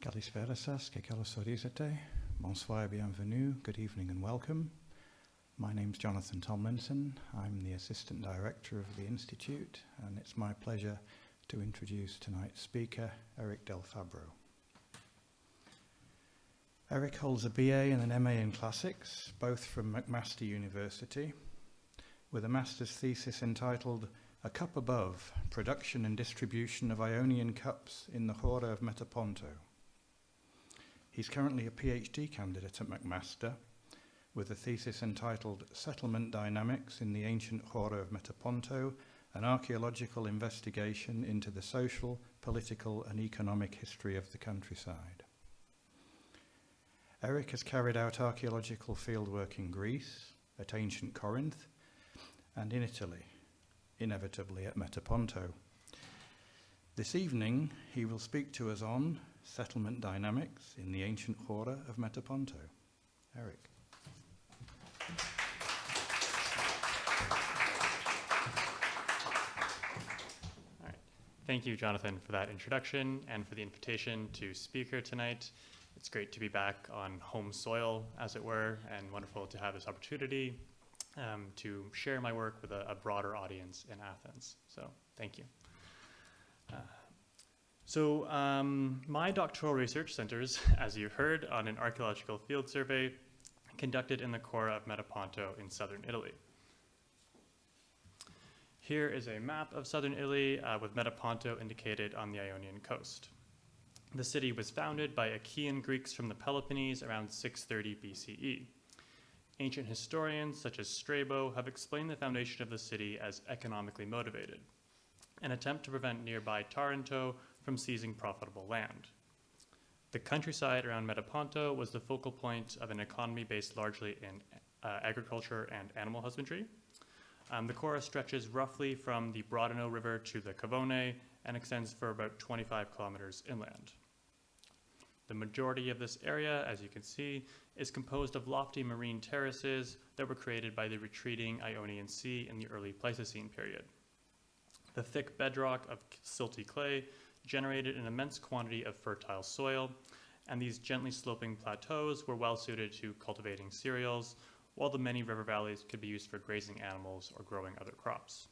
Kalispera sas, que kalosodizete. Bonsoir, bienvenue, good evening and welcome. My name's Jonathan Tomlinson. I'm the Assistant Director of the Institute, and it's my pleasure to introduce tonight's speaker, Eric Del Fabbro. Eric holds a BA and an MA in Classics, both from McMaster University, with a master's thesis entitled A Cup Above, Production and Distribution of Ionian Cups in the Chora of Metaponto. He's currently a Ph.D. candidate at McMaster, with a thesis entitled Settlement Dynamics in the Ancient Chora of Metaponto, an Archaeological Investigation into the Social, Political and Economic History of the Countryside. Eric has carried out archaeological fieldwork in Greece, at ancient Corinth, and in Italy, inevitably at Metaponto. This evening, he will speak to us on settlement dynamics in the ancient chora of Metaponto. Eric. All right. Thank you, Jonathan, for that introduction and for the invitation to speak here tonight. It's great to be back on home soil, as it were, and wonderful to have this opportunity to share my work with a broader audience in Athens. So thank you. My doctoral research centers, as you heard, on an archaeological field survey conducted in the chora of Metaponto in southern Italy. Here is a map of southern Italy with Metaponto indicated on the Ionian coast. The city was founded by Achaean Greeks from the Peloponnese around 630 BCE. Ancient historians such as Strabo have explained the foundation of the city as economically motivated, an attempt to prevent nearby Taranto from seizing profitable land. The countryside around Metaponto was the focal point of an economy based largely in agriculture and animal husbandry. The chora stretches roughly from the Brodano River to the Cavone and extends for about 25 kilometers inland. The majority of this area, as you can see, is composed of lofty marine terraces that were created by the retreating Ionian Sea in the early Pleistocene period. The thick bedrock of silty clay generated an immense quantity of fertile soil, and these gently sloping plateaus were well suited to cultivating cereals, while the many river valleys could be used for grazing animals or growing other crops.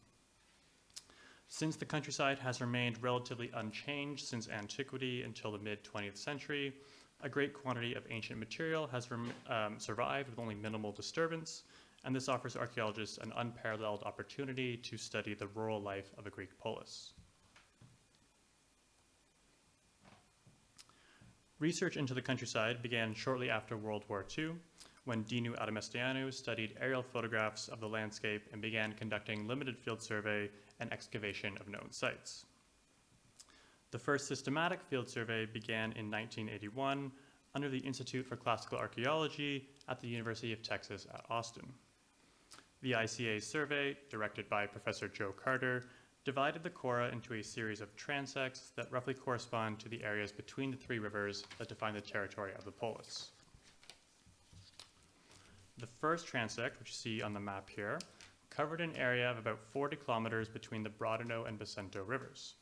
Since the countryside has remained relatively unchanged since antiquity until the mid-20th century, a great quantity of ancient material has survived with only minimal disturbance, and this offers archaeologists an unparalleled opportunity to study the rural life of a Greek polis. Research into the countryside began shortly after World War II, when Dinu Adamestianu studied aerial photographs of the landscape and began conducting limited field survey and excavation of known sites. The first systematic field survey began in 1981 under the Institute for Classical Archaeology at the University of Texas at Austin. The ICA survey, directed by Professor Joe Carter, divided the chora into a series of transects that roughly correspond to the areas between the three rivers that define the territory of the polis. The first transect, which you see on the map here, covered an area of about 40 kilometers between the Brodano and Basento rivers.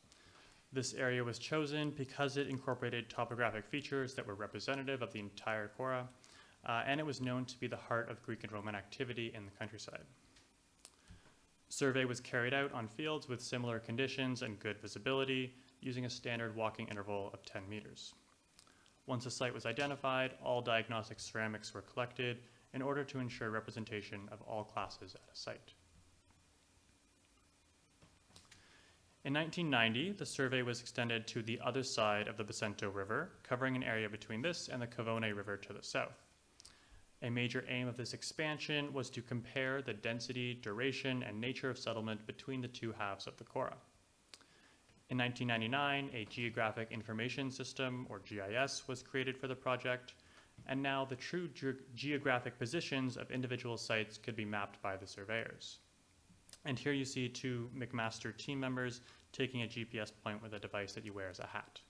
This area was chosen because it incorporated topographic features that were representative of the entire chora, and it was known to be the heart of Greek and Roman activity in the countryside. Survey was carried out on fields with similar conditions and good visibility, using a standard walking interval of 10 meters. Once a site was identified, all diagnostic ceramics were collected in order to ensure representation of all classes at a site. In 1990, the survey was extended to the other side of the Basento River, covering an area between this and the Cavone River to the south. A major aim of this expansion was to compare the density, duration, and nature of settlement between the two halves of the chora. In 1999, a Geographic Information System, or GIS, was created for the project, and now the true geographic positions of individual sites could be mapped by the surveyors. And here you see two McMaster team members taking a GPS point with a device that you wear as a hat.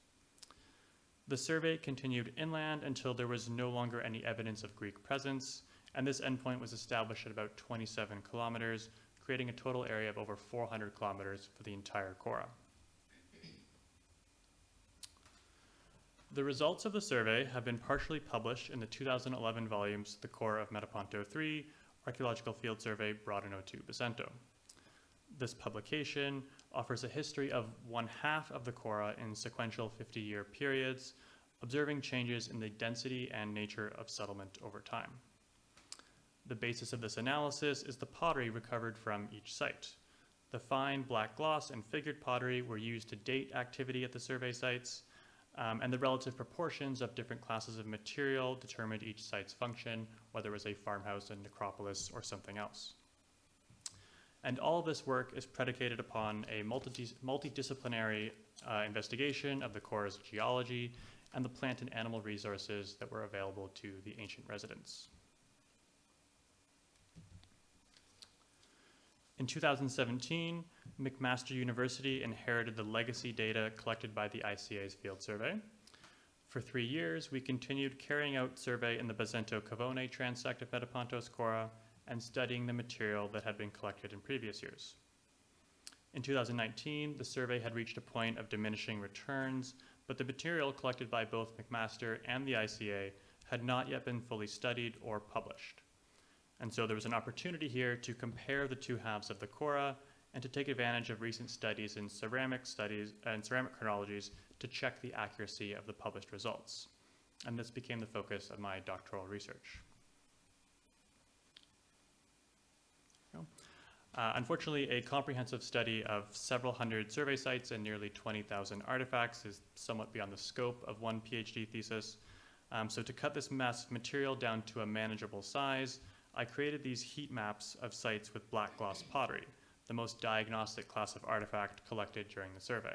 The survey continued inland until there was no longer any evidence of Greek presence, and this endpoint was established at about 27 kilometers, creating a total area of over 400 kilometers for the entire chora. The results of the survey have been partially published in the 2011 volumes The Core of Metaponto 3, Archaeological Field Survey, Brodano 2, Basento. This publication offers a history of one half of the chora in sequential 50-year periods, observing changes in the density and nature of settlement over time. The basis of this analysis is the pottery recovered from each site. The fine black gloss and figured pottery were used to date activity at the survey sites, and the relative proportions of different classes of material determined each site's function, whether it was a farmhouse, a necropolis, or something else. And all of this work is predicated upon a multidisciplinary investigation of the chora's geology and the plant and animal resources that were available to the ancient residents. In 2017, McMaster University inherited the legacy data collected by the ICA's field survey. For 3 years, we continued carrying out survey in the Basento-Cavone transect of Metaponto's chora and studying the material that had been collected in previous years. In 2019, the survey had reached a point of diminishing returns, but the material collected by both McMaster and the ICA had not yet been fully studied or published. And so there was an opportunity here to compare the two halves of the chora and to take advantage of recent studies in ceramic studies and ceramic chronologies to check the accuracy of the published results. And this became the focus of my doctoral research. Unfortunately, a comprehensive study of several hundred survey sites and nearly 20,000 artifacts is somewhat beyond the scope of one PhD thesis. So to cut this massive material down to a manageable size, I created these heat maps of sites with black gloss pottery, the most diagnostic class of artifact collected during the survey.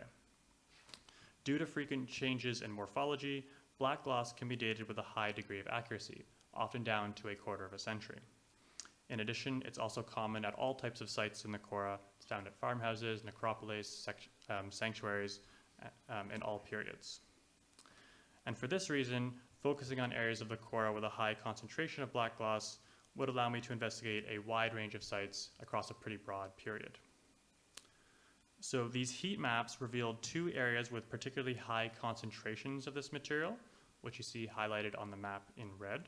Due to frequent changes in morphology, black gloss can be dated with a high degree of accuracy, often down to a quarter of a century. In addition, it's also common at all types of sites in the chora. It's found at farmhouses, necropoleis, sanctuaries, in all periods. And for this reason, focusing on areas of the chora with a high concentration of black gloss would allow me to investigate a wide range of sites across a pretty broad period. So these heat maps revealed 2 areas with particularly high concentrations of this material, which you see highlighted on the map in red.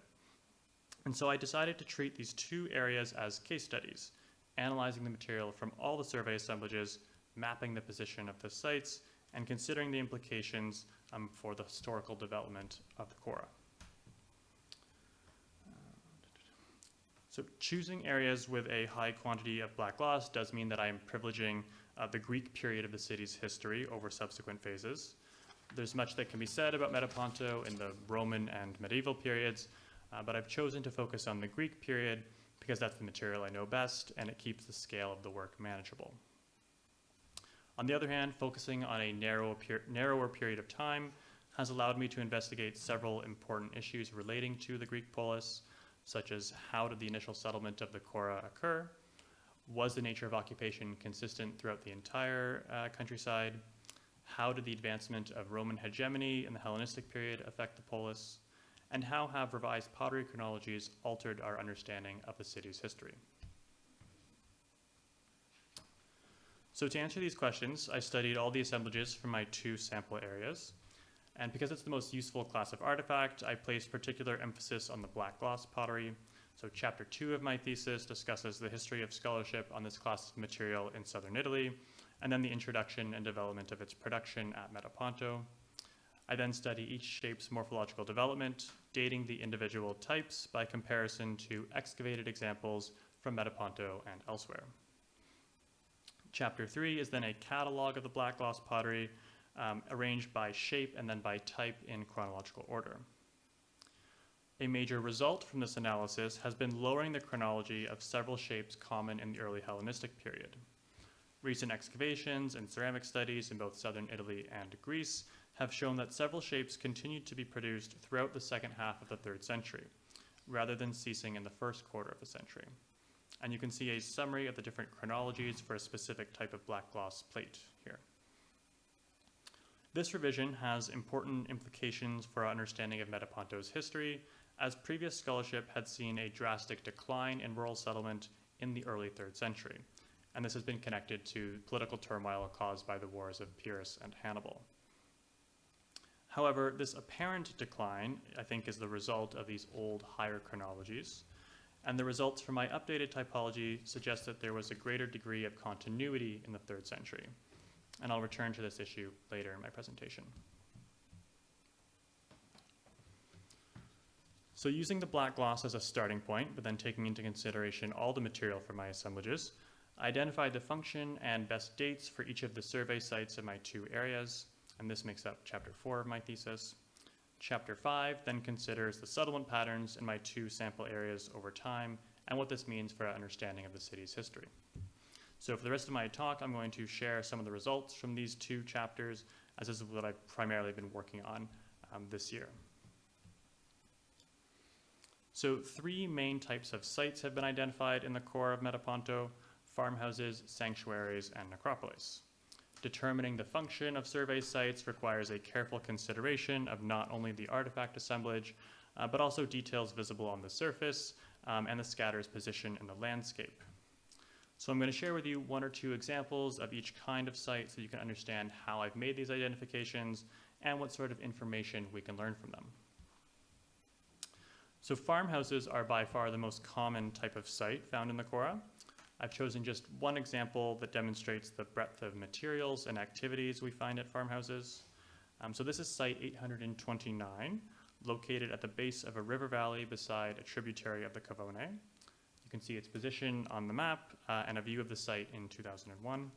And so I decided to treat these 2 areas as case studies, analyzing the material from all the survey assemblages, mapping the position of the sites, and considering the implications for the historical development of the chora. So choosing areas with a high quantity of black gloss does mean that I am privileging the Greek period of the city's history over subsequent phases. There's much that can be said about Metaponto in the Roman and medieval periods, but I've chosen to focus on the Greek period because that's the material I know best and it keeps the scale of the work manageable. On the other hand, focusing on a narrower period of time has allowed me to investigate several important issues relating to the Greek polis, such as how did the initial settlement of the chora occur? Was the nature of occupation consistent throughout the entire countryside? How did the advancement of Roman hegemony in the Hellenistic period affect the polis? And how have revised pottery chronologies altered our understanding of the city's history? So to answer these questions, I studied all the assemblages from my 2 sample areas. And because it's the most useful class of artifact, I placed particular emphasis on the black gloss pottery. So chapter 2 of my thesis discusses the history of scholarship on this class of material in southern Italy, and then the introduction and development of its production at Metaponto. I then study each shape's morphological development, dating the individual types by comparison to excavated examples from Metaponto and elsewhere. Chapter 3 is then a catalog of the black gloss pottery, arranged by shape and then by type in chronological order. A major result from this analysis has been lowering the chronology of several shapes common in the early Hellenistic period. Recent excavations and ceramic studies in both southern Italy and Greece have shown that several shapes continued to be produced throughout the second half of the 3rd century, rather than ceasing in the first quarter of the century. And you can see a summary of the different chronologies for a specific type of black gloss plate here. This revision has important implications for our understanding of Metaponto's history, as previous scholarship had seen a drastic decline in rural settlement in the early 3rd century, and this has been connected to political turmoil caused by the wars of Pyrrhus and Hannibal. However, this apparent decline, I think, is the result of these old higher chronologies, and the results from my updated typology suggest that there was a greater degree of continuity in the 3rd century, and I'll return to this issue later in my presentation. So using the black gloss as a starting point, but then taking into consideration all the material for my assemblages, I identified the function and best dates for each of the survey sites in my 2 areas, and this makes up chapter 4 of my thesis. Chapter 5 then considers the settlement patterns in my 2 sample areas over time and what this means for our understanding of the city's history. So for the rest of my talk, I'm going to share some of the results from these 2 chapters, as this is what I've primarily been working on this year. So 3 main types of sites have been identified in the core of Metaponto: farmhouses, sanctuaries, and necropoleis. Determining the function of survey sites requires a careful consideration of not only the artifact assemblage, but also details visible on the surface and the scatter's position in the landscape. So I'm going to share with you 1 or 2 examples of each kind of site so you can understand how I've made these identifications and what sort of information we can learn from them. So farmhouses are by far the most common type of site found in the Cora. I've chosen just 1 example that demonstrates the breadth of materials and activities we find at farmhouses. So this is site 829, located at the base of a river valley beside a tributary of the Cavone. You can see its position on the map and a view of the site in 2001.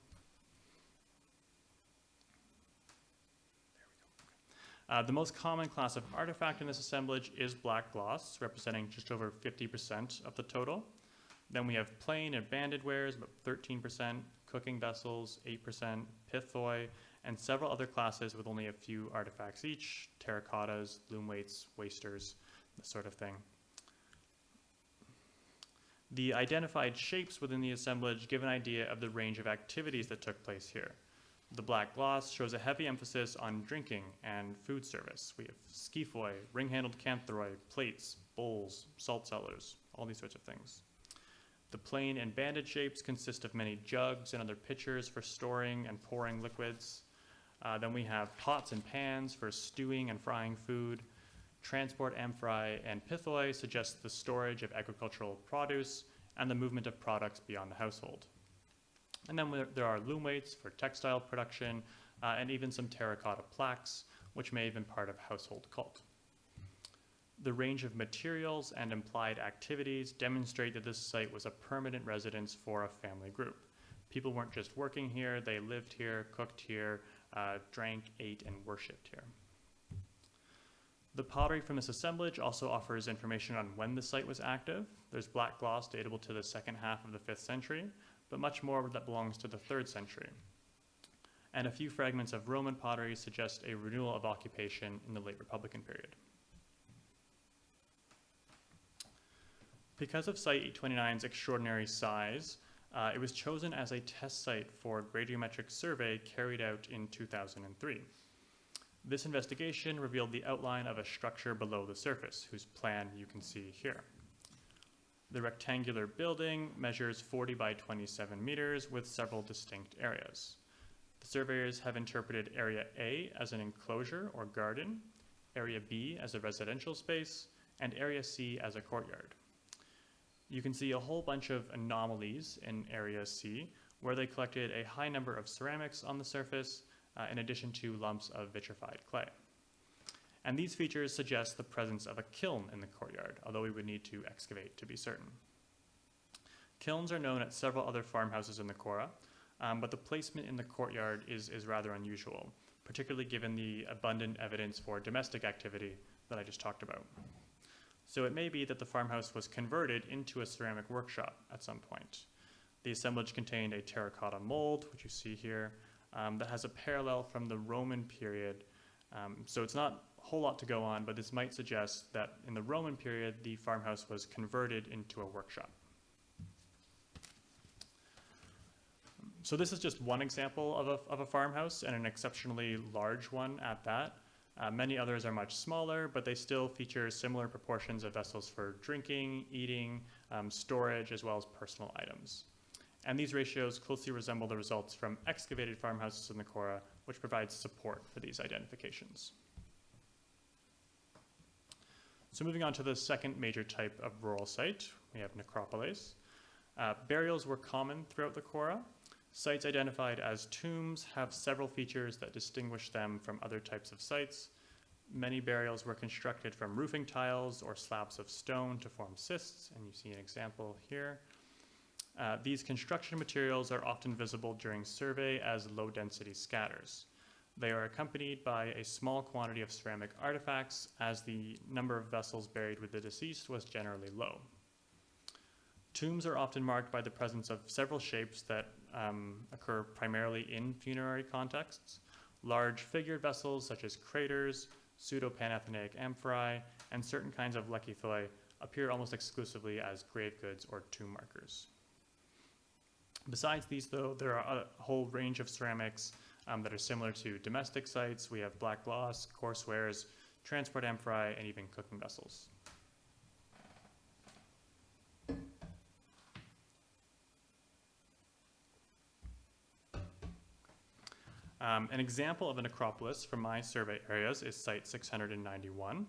The most common class of artifact in this assemblage is black gloss, representing just over 50% of the total. Then we have plain and banded wares, about 13%, cooking vessels, 8%, pithoi, and several other classes with only a few artifacts each: terracottas, loom weights, wasters, this sort of thing. The identified shapes within the assemblage give an idea of the range of activities that took place here. The black gloss shows a heavy emphasis on drinking and food service. We have skiphoi, ring-handled cantharoi, plates, bowls, salt cellars, all these sorts of things. The plain and banded shapes consist of many jugs and other pitchers for storing and pouring liquids. Then we have pots and pans for stewing and frying food. Transport amphorae and pithoi suggest the storage of agricultural produce and the movement of products beyond the household. And then there are loom weights for textile production and even some terracotta plaques, which may have been part of household cult. The range of materials and implied activities demonstrate that this site was a permanent residence for a family group. People weren't just working here, they lived here, cooked here, drank, ate, and worshipped here. The pottery from this assemblage also offers information on when the site was active. There's black gloss datable to the 2nd half of the 5th century, but much more that belongs to the 3rd century. And a few fragments of Roman pottery suggest a renewal of occupation in the late Republican period. Because of Site 829's extraordinary size, it was chosen as a test site for a radiometric survey carried out in 2003. This investigation revealed the outline of a structure below the surface, whose plan you can see here. The rectangular building measures 40 by 27 meters with several distinct areas. The surveyors have interpreted Area A as an enclosure or garden, Area B as a residential space, and Area C as a courtyard. You can see a whole bunch of anomalies in Area C, where they collected a high number of ceramics on the surface, in addition to lumps of vitrified clay. And these features suggest the presence of a kiln in the courtyard, although we would need to excavate to be certain. Kilns are known at several other farmhouses in the Cora, but the placement in the courtyard is rather unusual, particularly given the abundant evidence for domestic activity that I just talked about. So it may be that the farmhouse was converted into a ceramic workshop at some point. The assemblage contained a terracotta mold, which you see here, that has a parallel from the Roman period. So it's not a whole lot to go on, but this might suggest that in the Roman period, the farmhouse was converted into a workshop. So this is just one example of a farmhouse, and an exceptionally large one at that. Many others are much smaller, but they still feature similar proportions of vessels for drinking, eating, storage, as well as personal items. And these ratios closely resemble the results from excavated farmhouses in the Cora, which provides support for these identifications. So moving on to the second major type of rural site, we have necropoleis. Burials were common throughout the chora. Sites identified as tombs have several features that distinguish them from other types of sites. Many burials were constructed from roofing tiles or slabs of stone to form cists, and you see an example here. These construction materials are often visible during survey as low-density scatters. They are accompanied by a small quantity of ceramic artifacts, as the number of vessels buried with the deceased was generally low. Tombs are often marked by the presence of several shapes that occur primarily in funerary contexts. Large figured vessels such as craters, pseudo-panathenaic amphorae, and certain kinds of lekythoi appear almost exclusively as grave goods or tomb markers. Besides these, though, there are a whole range of ceramics that are similar to domestic sites. We have black gloss, coarse wares, transport amphorae, and even cooking vessels. An example of a necropolis from my survey areas is Site 691.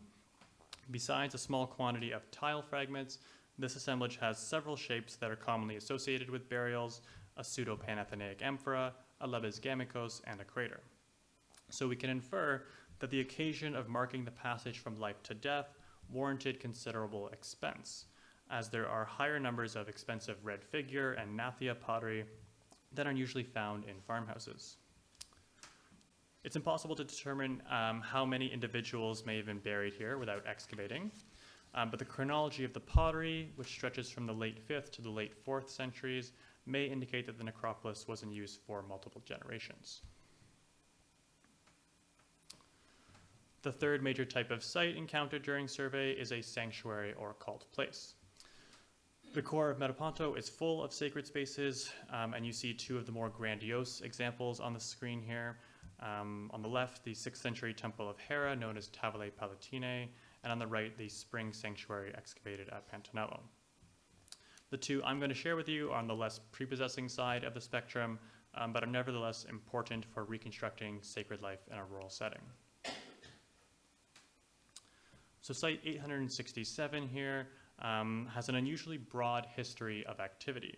Besides a small quantity of tile fragments, this assemblage has several shapes that are commonly associated with burials: a pseudo-panathenaic amphora, a lebes gamikos, and a crater. So we can infer that the occasion of marking the passage from life to death warranted considerable expense, as there are higher numbers of expensive red figure and nathia pottery that are usually found in farmhouses. It's impossible to determine how many individuals may have been buried here without excavating, but the chronology of the pottery, which stretches from the late 5th to the late 4th centuries, may indicate that the necropolis was in use for multiple generations. The third major type of site encountered during survey is a sanctuary or cult place. The core of Metaponto is full of sacred spaces, and you see two of the more grandiose examples on the screen here. On the left, the 6th century temple of Hera, known as Tavole Palatine, and on the right, the spring sanctuary excavated at Pantanello. The two I'm going to share with you are on the less prepossessing side of the spectrum, but are nevertheless important for reconstructing sacred life in a rural setting. So Site 867 here has an unusually broad history of activity.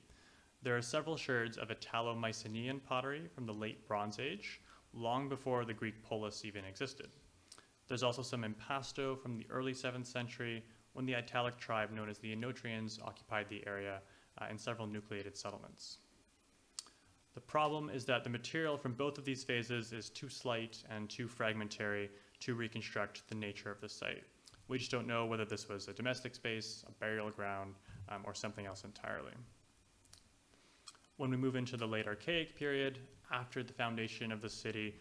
There are several sherds of Italo-Mycenaean pottery from the late Bronze Age, long before the Greek polis even existed. There's also some impasto from the early 7th century, when the Italic tribe known as the Enotrians occupied the area in several nucleated settlements. The problem is that the material from both of these phases is too slight and too fragmentary to reconstruct the nature of the site. We just don't know whether this was a domestic space, a burial ground, or something else entirely. When we move into the late Archaic period, after the foundation of the city,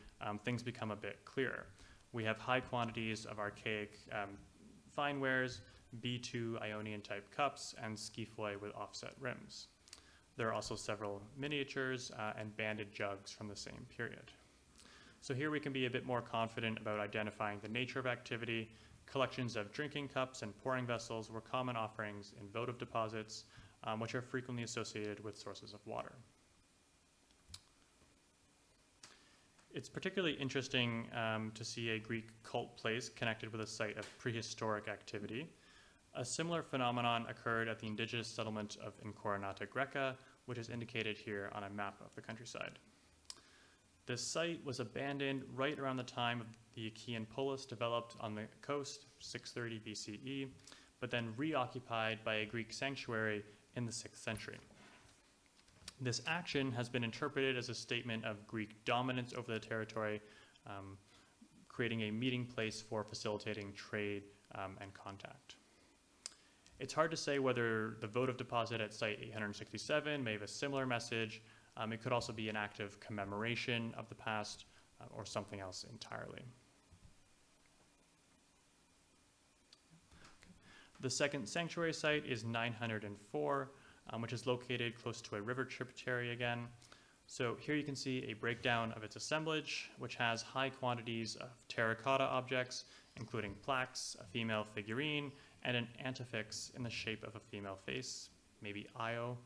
things become a bit clearer. We have high quantities of Archaic fine wares, B2 Ionian type cups, and sciphoi with offset rims. There are also several miniatures and banded jugs from the same period. So here we can be a bit more confident about identifying the nature of activity. Collections of drinking cups and pouring vessels were common offerings in votive deposits, which are frequently associated with sources of water. It's particularly interesting to see a Greek cult place connected with a site of prehistoric activity. A similar phenomenon occurred at the indigenous settlement of Incoronata Greca, which is indicated here on a map of the countryside. This site was abandoned right around the time of the Achaean polis developed on the coast, 630 BCE, but then reoccupied by a Greek sanctuary in the 6th century. This action has been interpreted as a statement of Greek dominance over the territory, creating a meeting place for facilitating trade and contact. It's hard to say whether the votive deposit at Site 867 may have a similar message. It could also be an act of commemoration of the past or something else entirely. The second sanctuary site is 904, which is located close to a river tributary again. So here you can see a breakdown of its assemblage, which has high quantities of terracotta objects, including plaques, a female figurine, and an antefix in the shape of a female face, maybe Io.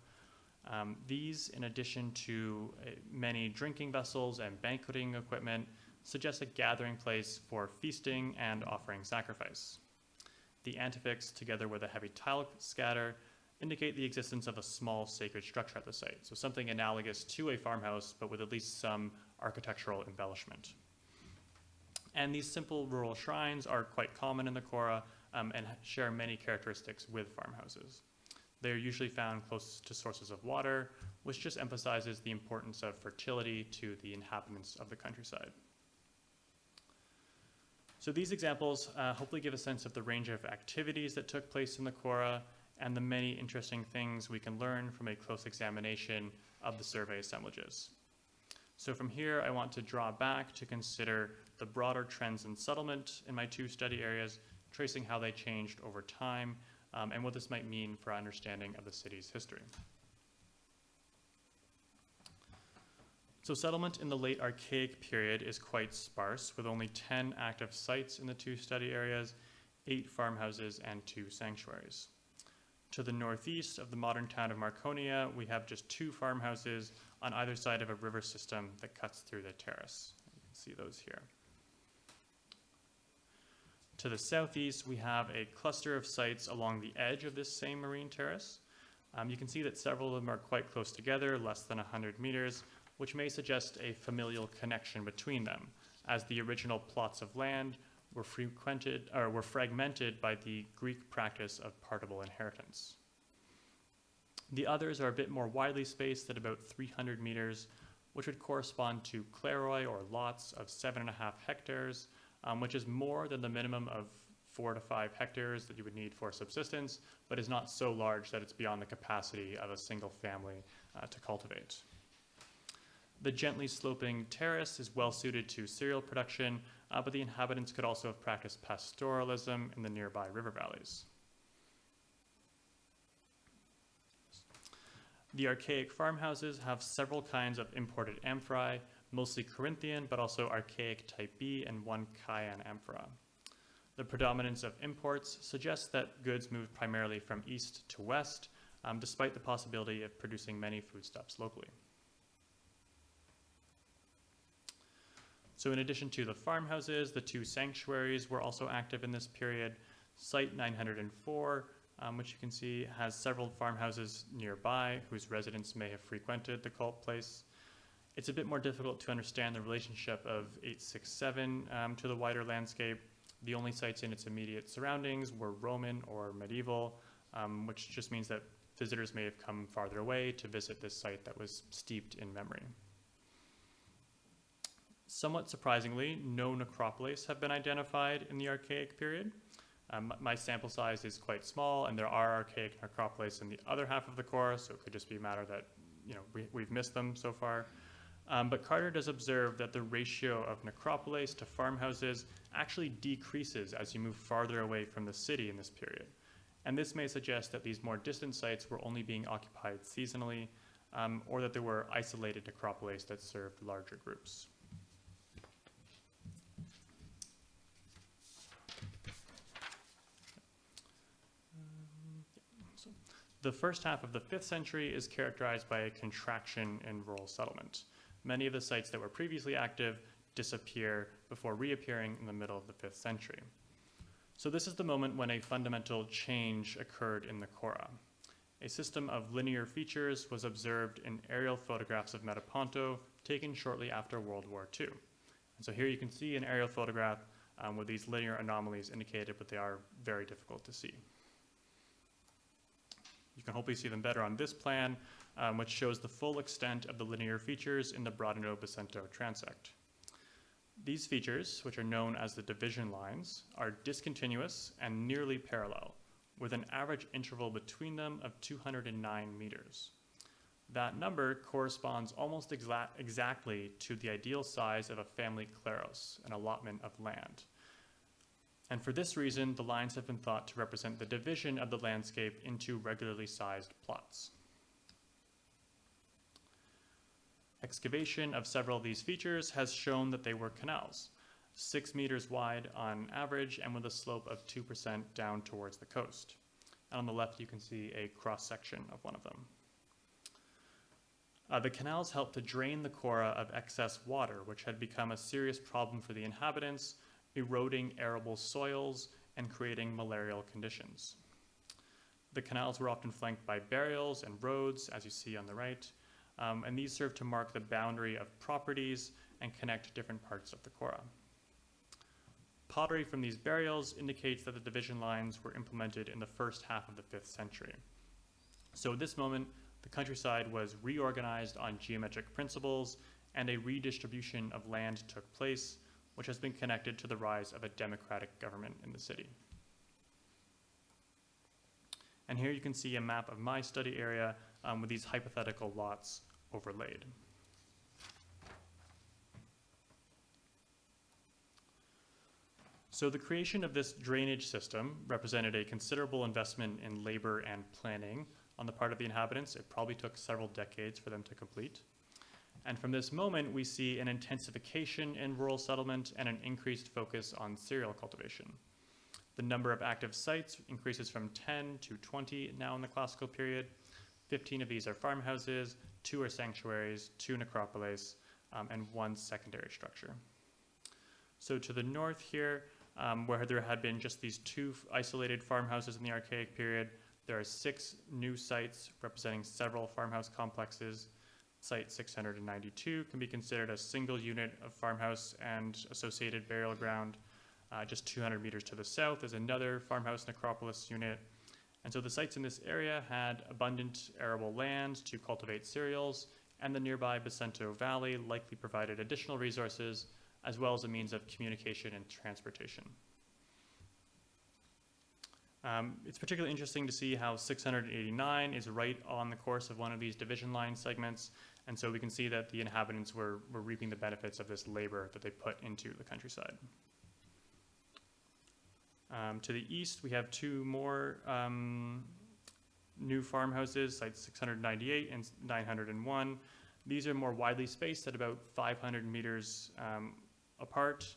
These, in addition to many drinking vessels and banqueting equipment, suggest a gathering place for feasting and offering sacrifice. The antefix, together with a heavy tile scatter, indicate the existence of a small sacred structure at the site, so something analogous to a farmhouse, but with at least some architectural embellishment. And these simple rural shrines are quite common in the chora and share many characteristics with farmhouses. They are usually found close to sources of water, which just emphasizes the importance of fertility to the inhabitants of the countryside. So these examples hopefully give a sense of the range of activities that took place in the chora and the many interesting things we can learn from a close examination of the survey assemblages. So from here, I want to draw back to consider the broader trends in settlement in my two study areas, tracing how they changed over time, and what this might mean for our understanding of the city's history. So settlement in the late Archaic period is quite sparse, with only 10 active sites in the two study areas, 8 farmhouses, and 2 sanctuaries. To the northeast of the modern town of Marconia, we have just 2 farmhouses on either side of a river system that cuts through the terrace. You can see those here. To the southeast, we have a cluster of sites along the edge of this same marine terrace. You can see that several of them are quite close together, less than 100 meters, which may suggest a familial connection between them, as the original plots of land were fragmented by the Greek practice of partible inheritance. The others are a bit more widely spaced at about 300 meters, which would correspond to claroi or lots of 7.5 hectares, which is more than the minimum of 4 to 5 hectares that you would need for subsistence, but is not so large that it's beyond the capacity of a single family to cultivate. The gently sloping terrace is well suited to cereal production, but the inhabitants could also have practiced pastoralism in the nearby river valleys. The Archaic farmhouses have several kinds of imported amphorae, mostly Corinthian, but also Archaic type B and 1 Chian amphora. The predominance of imports suggests that goods moved primarily from east to west, despite the possibility of producing many foodstuffs locally. So in addition to the farmhouses, the 2 sanctuaries were also active in this period. Site 904, which you can see, has several farmhouses nearby whose residents may have frequented the cult place. It's a bit more difficult to understand the relationship of 867 to the wider landscape. The only sites in its immediate surroundings were Roman or medieval, which just means that visitors may have come farther away to visit this site that was steeped in memory. Somewhat surprisingly, no necropoleis have been identified in the Archaic period. My sample size is quite small, and there are Archaic necropoleis in the other half of the chora, so it could just be a matter that we've missed them so far. But Carter does observe that the ratio of necropoleis to farmhouses actually decreases as you move farther away from the city in this period. And this may suggest that these more distant sites were only being occupied seasonally, or that there were isolated necropoleis that served larger groups. The first half of the 5th century is characterized by a contraction in rural settlement. Many of the sites that were previously active disappear before reappearing in the middle of the 5th century. So this is the moment when a fundamental change occurred in the chora. A system of linear features was observed in aerial photographs of Metaponto taken shortly after World War II. And so here you can see an aerial photograph with these linear anomalies indicated, but they are very difficult to see. You can hopefully see them better on this plan, which shows the full extent of the linear features in the Brodano-Bacento transect. These features, which are known as the division lines, are discontinuous and nearly parallel, with an average interval between them of 209 meters. That number corresponds almost exactly to the ideal size of a family kleros, an allotment of land. And for this reason, the lines have been thought to represent the division of the landscape into regularly sized plots. Excavation of several of these features has shown that they were canals, 6 meters wide on average and with a slope of 2% down towards the coast. And on the left, you can see a cross-section of one of them. The canals helped to drain the chora of excess water, which had become a serious problem for the inhabitants, eroding arable soils and creating malarial conditions. The canals were often flanked by burials and roads, as you see on the right, and these served to mark the boundary of properties and connect different parts of the chora. Pottery from these burials indicates that the division lines were implemented in the first half of the 5th century. So at this moment, the countryside was reorganized on geometric principles, and a redistribution of land took place, which has been connected to the rise of a democratic government in the city. And here you can see a map of my study area with these hypothetical lots overlaid. So the creation of this drainage system represented a considerable investment in labor and planning on the part of the inhabitants. It probably took several decades for them to complete. And from this moment, we see an intensification in rural settlement and an increased focus on cereal cultivation. The number of active sites increases from 10 to 20 now in the classical period. 15 of these are farmhouses, 2 are sanctuaries, 2 necropoleis, and 1 secondary structure. So to the north here, where there had been just these 2 isolated farmhouses in the Archaic period, there are 6 new sites representing several farmhouse complexes. Site 692 can be considered a single unit of farmhouse and associated burial ground. Just 200 meters to the south is another farmhouse necropolis unit. And so the sites in this area had abundant arable land to cultivate cereals, and the nearby Basento Valley likely provided additional resources, as well as a means of communication and transportation. It's particularly interesting to see how 689 is right on the course of one of these division line segments, and so we can see that the inhabitants were reaping the benefits of this labor that they put into the countryside. To the east, we have 2 more new farmhouses, sites 698 and 901. These are more widely spaced at about 500 meters apart,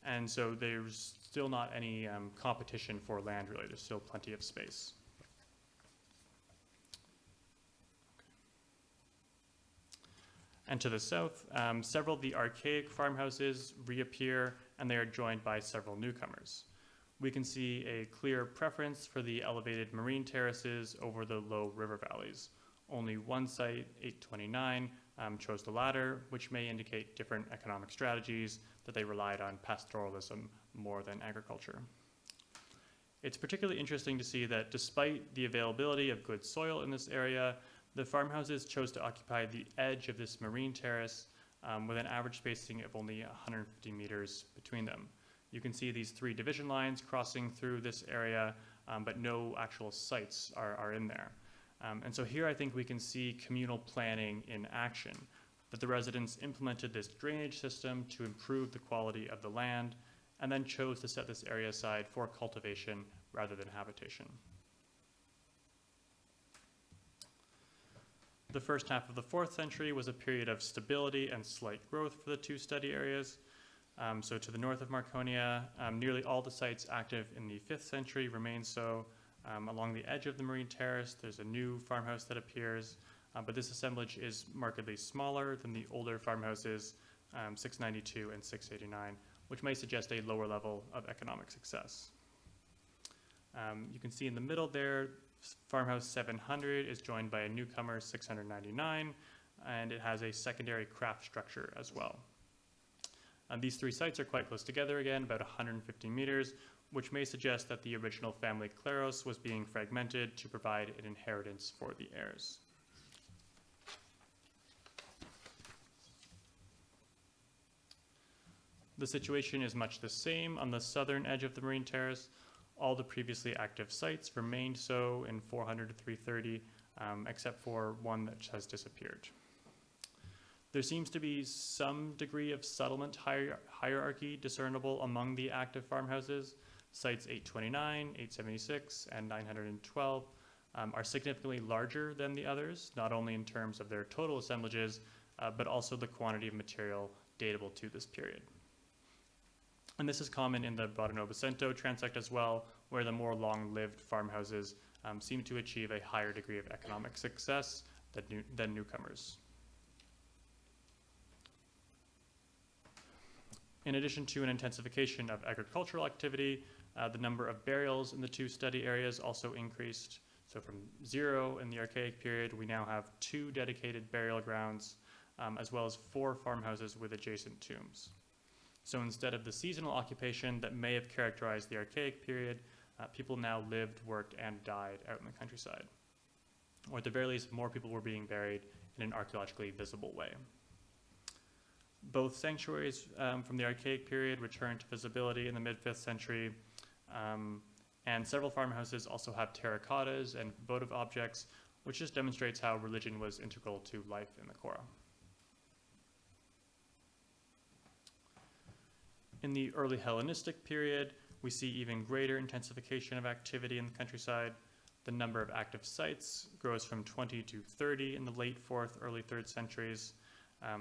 and so there's still not any competition for land, really. There's still plenty of space. And to the south, several of the archaic farmhouses reappear, and they are joined by several newcomers. We can see a clear preference for the elevated marine terraces over the low river valleys. Only one site, 829, chose the latter, which may indicate different economic strategies, that they relied on pastoralism more than agriculture. It's particularly interesting to see that despite the availability of good soil in this area, the farmhouses chose to occupy the edge of this marine terrace with an average spacing of only 150 meters between them. You can see these 3 division lines crossing through this area, but no actual sites are in there. And so here I think we can see communal planning in action, that the residents implemented this drainage system to improve the quality of the land, and then chose to set this area aside for cultivation rather than habitation. The first half of the 4th century was a period of stability and slight growth for the 2 study areas. So to the north of Marconia, nearly all the sites active in the 5th century remain so. Along the edge of the marine terrace, there's a new farmhouse that appears, but this assemblage is markedly smaller than the older farmhouses, 692 and 689, which may suggest a lower level of economic success. You can see in the middle there, farmhouse 700 is joined by a newcomer, 699, and it has a secondary craft structure as well. These 3 sites are quite close together again, about 150 meters, which may suggest that the original family kleros was being fragmented to provide an inheritance for the heirs. The situation is much the same on the southern edge of the marine terrace. All the previously active sites remained so in 400 to 330, except for one that has disappeared. There seems to be some degree of settlement hierarchy discernible among the active farmhouses. Sites 829, 876, and 912 are significantly larger than the others, not only in terms of their total assemblages, but also the quantity of material datable to this period. And this is common in the Basento transect as well, where the more long-lived farmhouses seem to achieve a higher degree of economic success than newcomers. In addition to an intensification of agricultural activity, The number of burials in the two study areas also increased. So from 0 in the Archaic period, we now have 2 dedicated burial grounds, as well as 4 farmhouses with adjacent tombs. So instead of the seasonal occupation that may have characterized the Archaic period, people now lived, worked, and died out in the countryside. Or at the very least, more people were being buried in an archaeologically visible way. Both sanctuaries from the Archaic period returned to visibility in the mid-5th century, and several farmhouses also have terracottas and votive objects, which just demonstrates how religion was integral to life in the chora. In the early Hellenistic period, we see even greater intensification of activity in the countryside. The number of active sites grows from 20 to 30 in the late 4th, early 3rd centuries.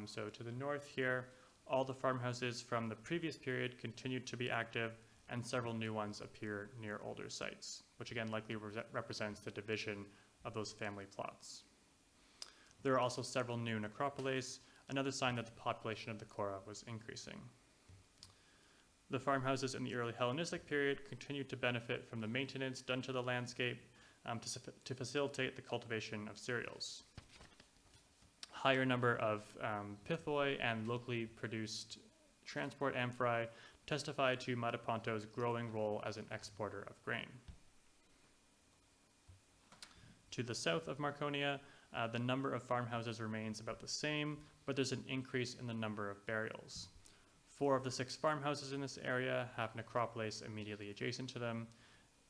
So to the north here, all the farmhouses from the previous period continued to be active, and several new ones appear near older sites, which again likely represents the division of those family plots. There are also several new necropoleis, another sign that the population of the chora was increasing. The farmhouses in the early Hellenistic period continued to benefit from the maintenance done to the landscape to facilitate the cultivation of cereals. Higher number of pithoi and locally produced transport amphorae testify to Metaponto's growing role as an exporter of grain. To the south of Marconia, the number of farmhouses remains about the same, but there's an increase in the number of burials. 4 of the 6 farmhouses in this area have necropoleis immediately adjacent to them,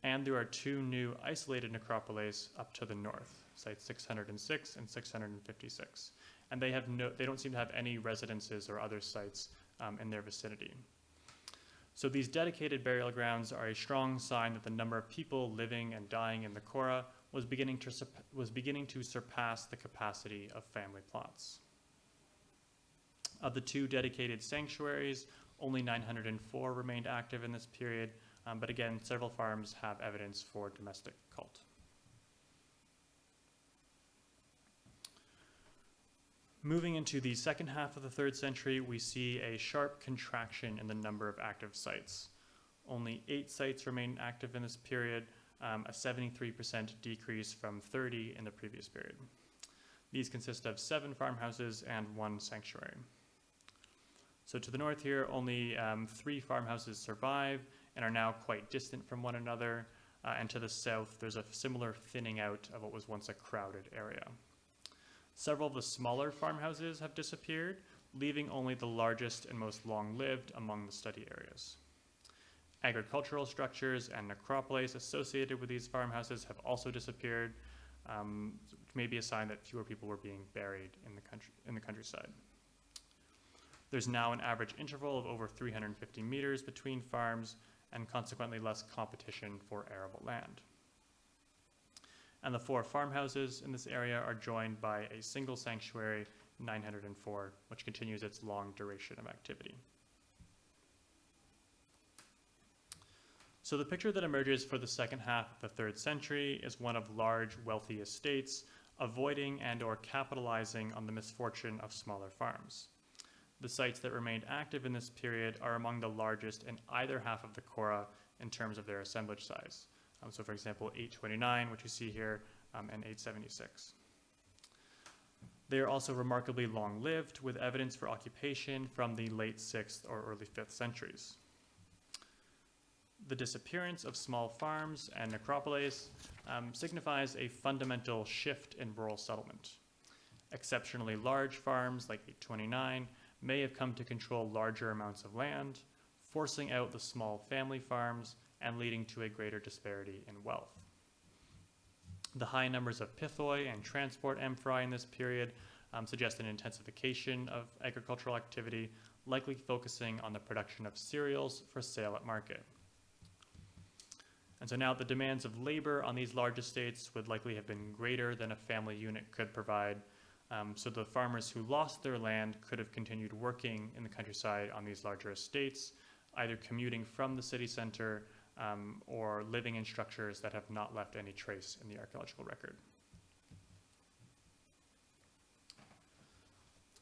and there are 2 new isolated necropoleis up to the north, sites 606 and 656. And they don't seem to have any residences or other sites in their vicinity. So these dedicated burial grounds are a strong sign that the number of people living and dying in the chora was beginning to surpass the capacity of family plots. Of the 2 dedicated sanctuaries, only 904 remained active in this period, but again, several farms have evidence for domestic cult. Moving into the second half of the 3rd century, we see a sharp contraction in the number of active sites. Only 8 sites remain active in this period, a 73% decrease from 30 in the previous period. These consist of 7 farmhouses and 1 sanctuary. So to the north here, only 3 farmhouses survive and are now quite distant from one another. And to the south, there's a similar thinning out of what was once a crowded area. Several of the smaller farmhouses have disappeared, leaving only the largest and most long-lived among the study areas. Agricultural structures and necropoleis associated with these farmhouses have also disappeared, which may be a sign that fewer people were being buried in the countryside. There's now an average interval of over 350 meters between farms, and consequently less competition for arable land. And the 4 farmhouses in this area are joined by a single sanctuary, 904, which continues its long duration of activity. So the picture that emerges for the second half of the 3rd century is one of large, wealthy estates avoiding and or capitalizing on the misfortune of smaller farms. The sites that remained active in this period are among the largest in either half of the chora in terms of their assemblage size. So for example, 829, which you see here, and 876. They are also remarkably long-lived, with evidence for occupation from the late 6th or early 5th centuries. The disappearance of small farms and necropoleis signifies a fundamental shift in rural settlement. Exceptionally large farms like 829 may have come to control larger amounts of land, forcing out the small family farms and leading to a greater disparity in wealth. The high numbers of pithoi and transport amphorae in this period suggest an intensification of agricultural activity, likely focusing on the production of cereals for sale at market. And so now the demands of labor on these large estates would likely have been greater than a family unit could provide. So the farmers who lost their land could have continued working in the countryside on these larger estates, either commuting from the city center or living in structures that have not left any trace in the archaeological record.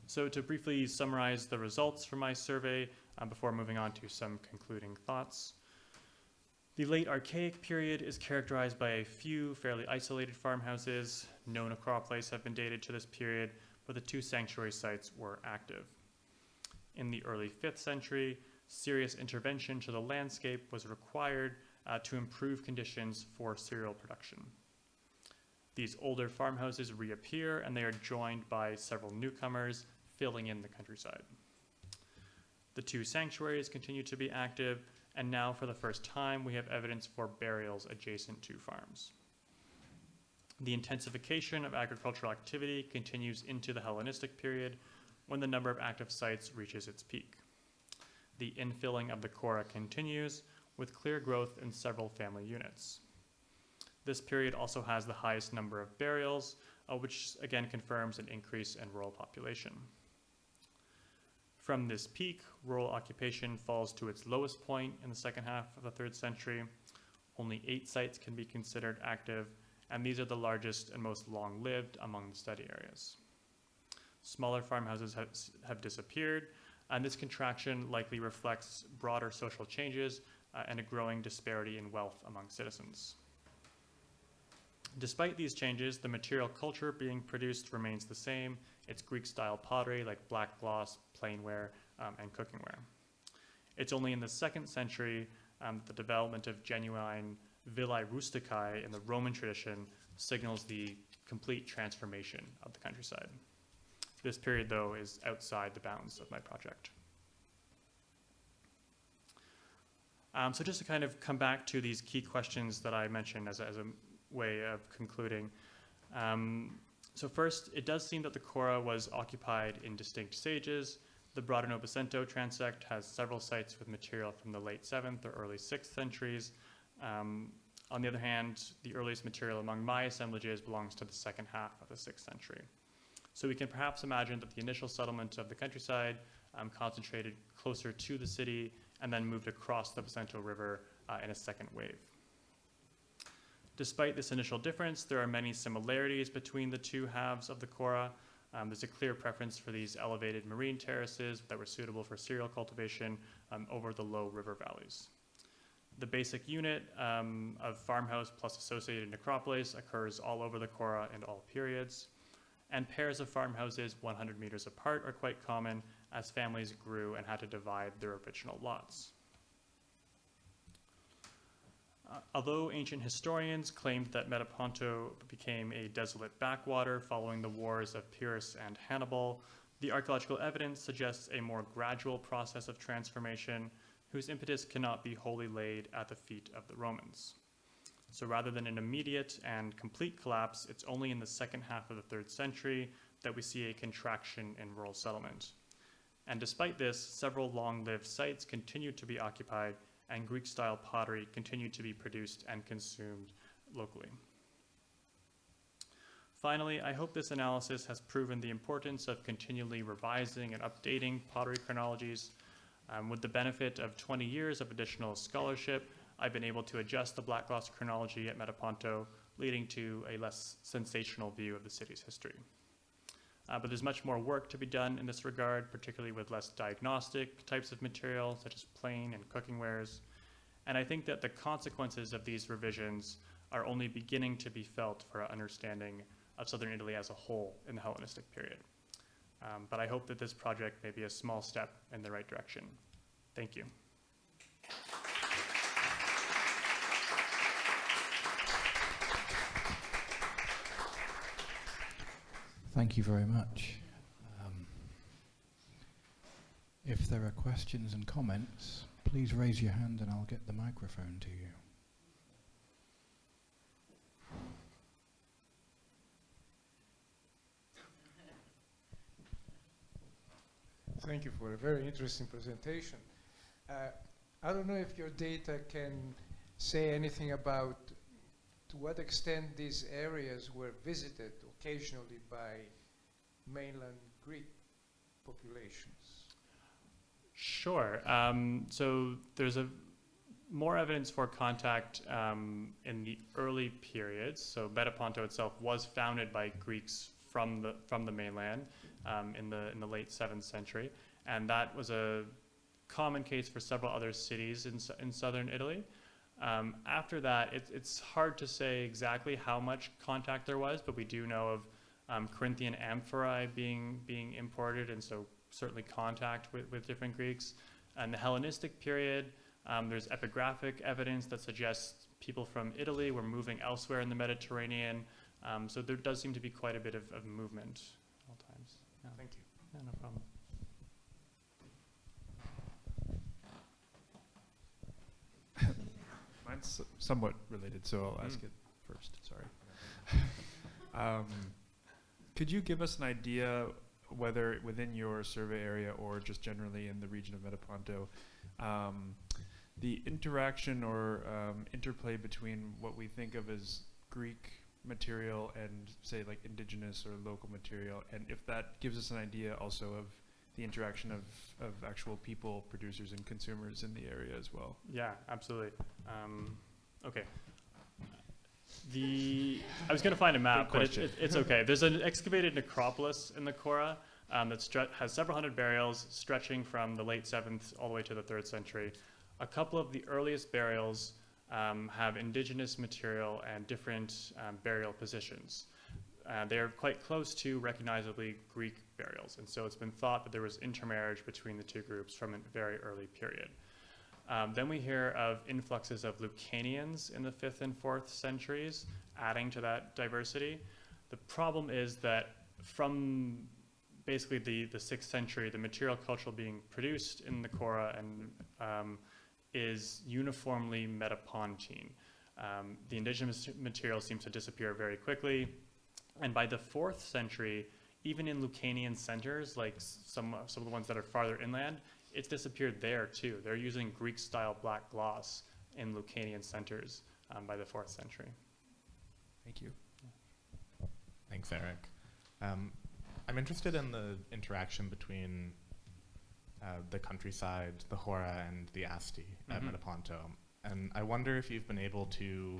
So to briefly summarize the results from my survey before moving on to some concluding thoughts. The late Archaic period is characterized by a few fairly isolated farmhouses. No necropoleis have been dated to this period, but the 2 sanctuary sites were active. In the early 5th century, serious intervention to the landscape was required to improve conditions for cereal production. These older farmhouses reappear, and they are joined by several newcomers, filling in the countryside. The 2 sanctuaries continue to be active, and now for the first time we have evidence for burials adjacent to farms. The intensification of agricultural activity continues into the Hellenistic period, when the number of active sites reaches its peak. The infilling of the chora continues, with clear growth in several family units. This period also has the highest number of burials, which again confirms an increase in rural population. From this peak, rural occupation falls to its lowest point in the second half of the 3rd century. Only 8 sites can be considered active, and these are the largest and most long-lived among the study areas. Smaller farmhouses have disappeared, and this contraction likely reflects broader social changes and a growing disparity in wealth among citizens. Despite these changes, the material culture being produced remains the same. It's Greek-style pottery like black gloss, plainware, and cookingware. It's only in the 2nd century the development of genuine villae rusticae in the Roman tradition signals the complete transformation of the countryside. This period, though, is outside the bounds of my project. So just to kind of come back to these key questions that I mentioned as a way of concluding. So first, it does seem that the chora was occupied in distinct stages. The broader Novecento transect has several sites with material from the late 7th or early 6th centuries. On the other hand, the earliest material among my assemblages belongs to the second half of the 6th century. So we can perhaps imagine that the initial settlement of the countryside concentrated closer to the city and then moved across the Vicento River in a second wave. Despite this initial difference, there are many similarities between the 2 halves of the chora. There's a clear preference for these elevated marine terraces that were suitable for cereal cultivation over the low river valleys. The basic unit of farmhouse plus associated necropoleis occurs all over the chora in all periods. And pairs of farmhouses 100 meters apart are quite common as families grew and had to divide their original lots. Although ancient historians claimed that Metaponto became a desolate backwater following the wars of Pyrrhus and Hannibal, the archaeological evidence suggests a more gradual process of transformation whose impetus cannot be wholly laid at the feet of the Romans. So rather than an immediate and complete collapse, it's only in the second half of the 3rd century that we see a contraction in rural settlement. And despite this, several long-lived sites continued to be occupied, and Greek-style pottery continued to be produced and consumed locally. Finally, I hope this analysis has proven the importance of continually revising and updating pottery chronologies. With the benefit of 20 years of additional scholarship, I've been able to adjust the black gloss chronology at Metaponto, leading to a less sensational view of the city's history. But there's much more work to be done in this regard, particularly with less diagnostic types of material, such as plain and cooking wares. And I think that the consequences of these revisions are only beginning to be felt for our understanding of southern Italy as a whole in the Hellenistic period. But I hope that this project may be a small step in the right direction. Thank you. Thank you very much. If there are questions and comments, please raise your hand and I'll get the microphone to you. Thank you for a very interesting presentation. I don't know if your data can say anything about to what extent these areas were visited occasionally by mainland Greek populations. Sure. So there's more evidence for contact in the early periods. So Metaponto itself was founded by Greeks from the mainland in the late 7th century, and that was a common case for several other cities in southern Italy. After that, it's hard to say exactly how much contact there was, but we do know of Corinthian amphorae being imported, and so certainly contact with different Greeks. In the Hellenistic period, there's epigraphic evidence that suggests people from Italy were moving elsewhere in the Mediterranean. So there does seem to be quite a bit of movement at all times. Yeah. Thank you. Yeah, no problem. Mine's somewhat related, so I'll ask it first. Sorry. Could you give us an idea whether within your survey area or just generally in the region of Metaponto, the interaction or interplay between what we think of as Greek material and, say, like indigenous or local material, and if that gives us an idea also of the interaction of actual people, producers, and consumers in the area as well? Yeah, absolutely. Okay. I was going to find a map, but it's okay. There's an excavated necropolis in the Chora that has several hundred burials stretching from the late 7th all the way to the 3rd century. A couple of the earliest burials have indigenous material and different burial positions. They're quite close to recognizably Greek burials, and so it's been thought that there was intermarriage between the two groups from a very early period. Then we hear of influxes of Lucanians in the 5th and 4th centuries, adding to that diversity. The problem is that from basically the 6th century, the material culture being produced in the Chora and is uniformly Metapontine. The indigenous material seems to disappear very quickly, and by the 4th century, even in Lucanian centers, like some of the ones that are farther inland, it's disappeared there too. They're using Greek-style black gloss in Lucanian centers by the 4th century. Thank you. Thanks, Eric. I'm interested in the interaction between the countryside, the Chora, and the Asti at Metaponto. And I wonder if you've been able to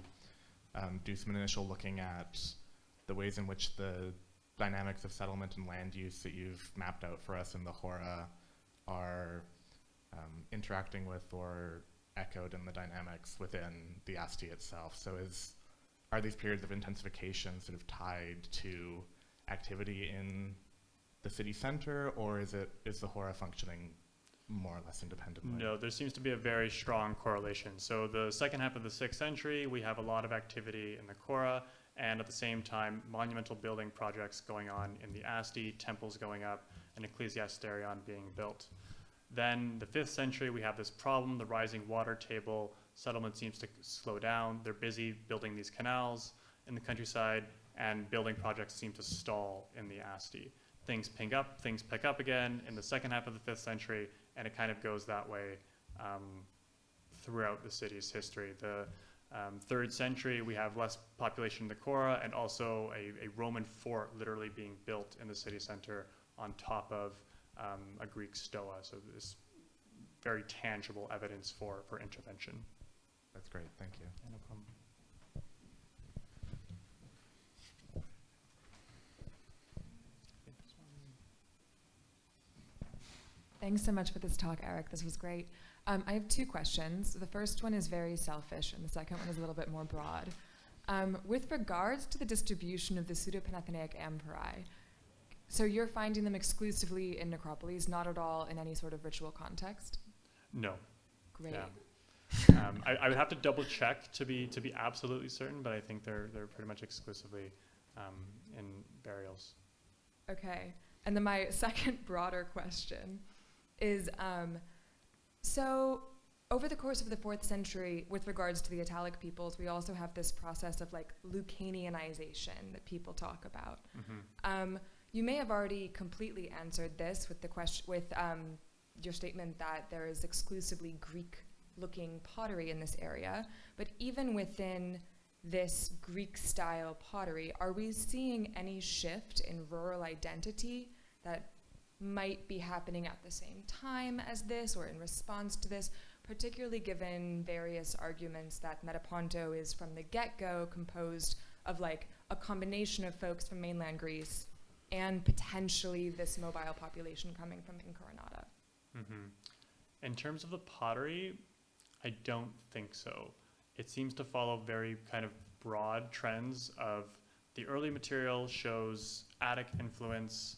do some initial looking at the ways in which the dynamics of settlement and land use that you've mapped out for us in the Chora are interacting with or echoed in the dynamics within the Asti itself. So are these periods of intensification sort of tied to activity in the city center, or is the Chora functioning more or less independently? No, there seems to be a very strong correlation. So the second half of the 6th century, we have a lot of activity in the Chora, and at the same time, monumental building projects going on in the Asti, temples going up, and ecclesiasterion being built. Then the 5th century, we have this problem, the rising water table, settlement seems to slow down. They're busy building these canals in the countryside, and building projects seem to stall in the Asti. Things pick up again in the second half of the 5th century, and it kind of goes that way throughout the city's history. The 3rd century, we have less population in the Chora, and also a Roman fort literally being built in the city center on top of a Greek stoa. So this very tangible evidence for intervention. That's great, thank you. Yeah, no problem. Thanks so much for this talk, Eric. This was great. I have 2 questions. The first one is very selfish, and the second one is a little bit more broad. With regards to the distribution of the pseudo-Panathenaic amphorae, so you're finding them exclusively in necropoles, not at all in any sort of ritual context? No. Great. Yeah. I would have to double check to be absolutely certain, but I think they're pretty much exclusively in burials. Okay. And then my second broader question is, so over the course of the 4th century, with regards to the Italic peoples, we also have this process of like Lucanianization that people talk about. You may have already completely answered this with the question, with your statement that there is exclusively Greek-looking pottery in this area, but even within this Greek-style pottery, are we seeing any shift in rural identity that might be happening at the same time as this or in response to this, particularly given various arguments that Metaponto is from the get-go composed of like a combination of folks from mainland Greece and potentially this mobile population coming from Incoronata? In terms of the pottery, I don't think so. it seems to follow very kind of broad trends of the early material shows Attic influence,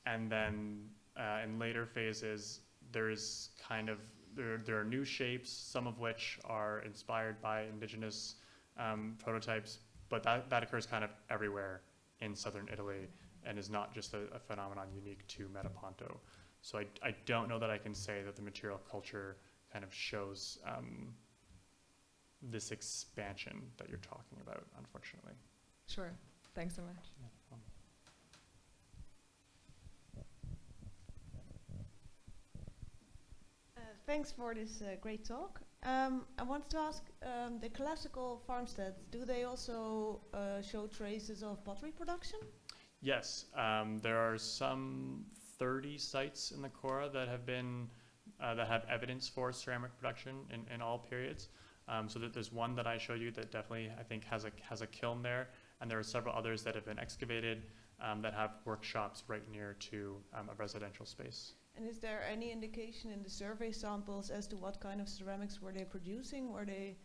and then in later phases, there's kind of, there are new shapes, some of which are inspired by indigenous prototypes, but that occurs kind of everywhere in southern Italy and is not just a phenomenon unique to Metaponto. So I don't know that I can say that the material culture kind of shows this expansion that you're talking about, unfortunately. Sure. Thanks so much. Thanks for this great talk. I wanted to ask, the classical farmsteads, do they also show traces of pottery production? Yes, there are some 30 sites in the Chora that have been that have evidence for ceramic production in all periods. So that there's one that I showed you that definitely I think has a kiln there, and there are several others that have been excavated that have workshops right near to a residential space. And is there any indication in the survey samples as to what kind of ceramics were they producing? Were they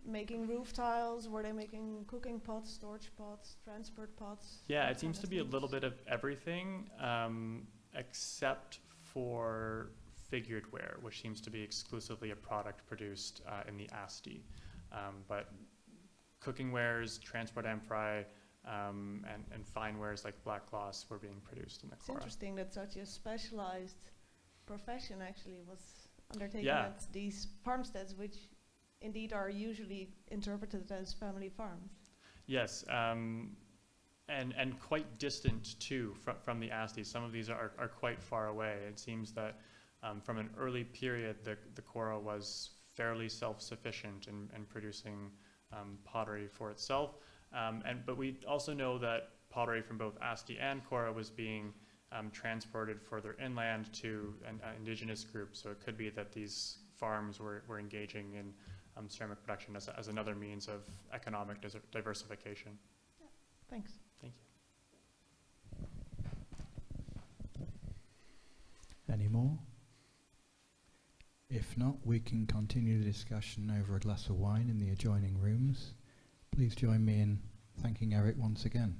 making roof tiles? Were they making cooking pots, storage pots, transport pots? Yeah, it seems to be a little bit of everything, except for figured ware, which seems to be exclusively a product produced in the Asti. But cooking wares, transport amphorae, and fine wares like black gloss were being produced in the It's Chora. interesting that such a specialized profession actually was undertaken Yeah. at these farmsteads, which indeed are usually interpreted as family farms. Yes, and quite distant too from the Asti. Some of these are quite far away. It seems that from an early period, the Chora was fairly self-sufficient in producing pottery for itself. But we also know that pottery from both Asti and Chora was being transported further inland to an indigenous group. So it could be that these farms were engaging in ceramic production as another means of economic diversification. Yeah. Thanks. Thank you. Any more? If not, we can continue the discussion over a glass of wine in the adjoining rooms. Please join me in thanking Eric once again.